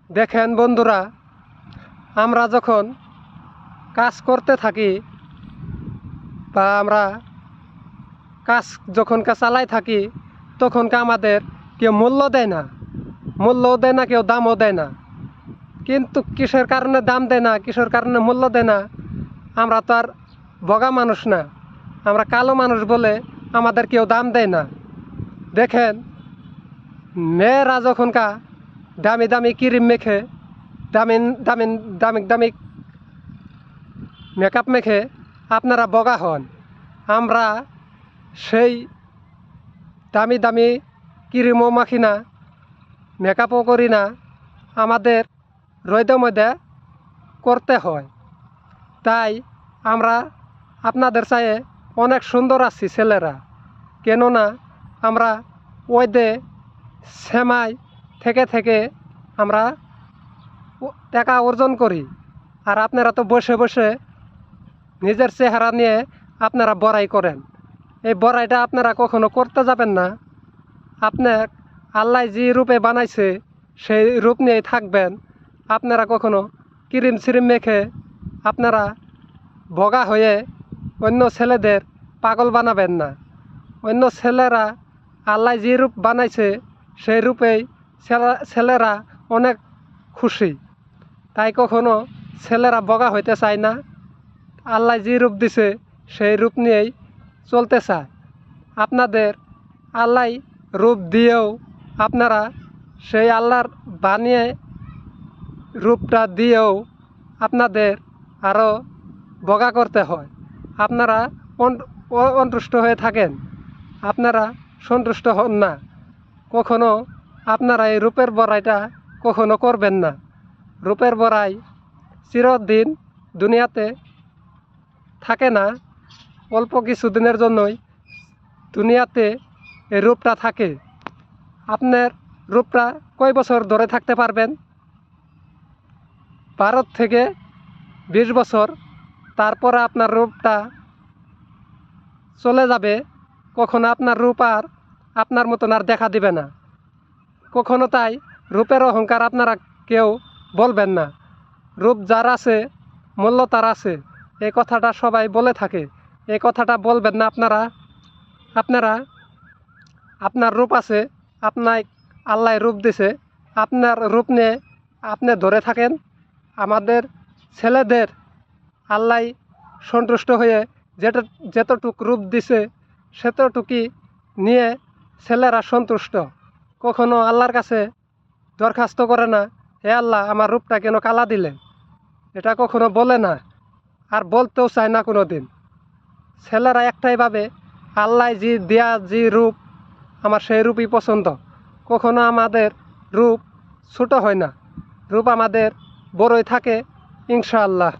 দেখেন বন্ধুরা, আমরা যখন কাজ করতে থাকি বা আমরা কাজ যখন চালাই থাকি তখন আমাদের কেউ মূল্য দেয় না, মূল্যও দেয় না, কেউ দামও দেয় না। কিন্তু কিসের কারণে দাম দেয় না, কিসের কারণে মূল্য দেয় না? আমরা তো আর বগা মানুষ না, আমরা কালো মানুষ বলে আমাদের কেউ দাম দেয় না। দেখেন, মেয়েরা যখন দামি দামি ক্রিম মেখে, দামি দামি দামি দামি মেকআপ মেখে আপনারা বগা হন। আমরা সেই দামি দামি ক্রিমও মাখি না, মেকআপও করি না, আমাদের রোদে মধ্যে করতে হয়। তাই আমরা আপনাদের চাইয়ে অনেক সুন্দর আছি ছেলেরা, কেননা আমরা ওইদে সেমাই থেকে থেকে আমরা টাকা অর্জন করি। আর আপনারা তো বসে বসে নিজের চেহারা নিয়ে আপনারা বড়াই করেন। এই বড়াইটা আপনারা কখনো করতে যাবেন না। আপনার আল্লাহ যে রূপে বানাইছে সেই রূপ নিয়েই থাকবেন। আপনারা কখনো ক্রিম সিরিম মেখে আপনারা বগা হয়ে অন্য ছেলেদের পাগল বানাবেন না। অন্য ছেলেরা আল্লাহ যে রূপ বানাইছে সেই রূপেই ছেলেরা অনেক খুশি। তাই কখনো ছেলেরা বগা হইতে চায় না। আল্লাহ যে রূপ দিছে সেই রূপ নিয়েই চলতে চায়। আপনাদের আল্লাহ রূপ দিয়েও আপনারা সেই আল্লাহর বানিয়ে রূপটা দিয়েও আপনাদের আরও বগা করতে হয়। আপনারা অন্তুষ্ট হয়ে থাকেন, আপনারা সন্তুষ্ট হন না। কখনো আপনারা এই রূপের বড়াইটা কখনো করবেন না। রূপের বড়াই চিরদিন দুনিয়াতে থাকে না, অল্প কিছুদিনের জন্যই দুনিয়াতে এই রূপটা থাকে। আপনার রূপটা কয় বছর ধরে থাকতে পারবেন? 12 থেকে 20 বছর, তারপরে আপনার রূপটা চলে যাবে। কখনো আপনার রূপ আর আপনার মতন আর দেখা দিবে না। কখনো তাই রূপের অহংকার আপনারা কেউ বলবেন না। রূপ যার আছে মূল্য তার আছে, এই কথাটা সবাই বলে থাকে। এই কথাটা বলবেন না আপনারা। আপনারা আপনার রূপ আছে, আপনার আল্লাহ রূপ দিছে, আপনার রূপ নিয়ে আপনি ধরে থাকেন। আমাদের ছেলেদের আল্লাহ সন্তুষ্ট হয়ে যতটুক রূপ দিছে সেতটুকি নিয়ে ছেলেরা সন্তুষ্ট। কখনো আল্লাহর কাছে দরখাস্ত করে না, হে আল্লাহ আমার রূপটা কেন কালা দিলে, এটা কখনো বলে না, আর বলতেও চায় না কোনো দিন। ছেলেরা একটাই ভাবে আল্লাহ যে দেয়া যে রূপ আমার সেই রূপই পছন্দ। কখনো আমাদের রূপ ছোট হয় না, রূপ আমাদের বড়ই থাকে ইনশাআল্লাহ।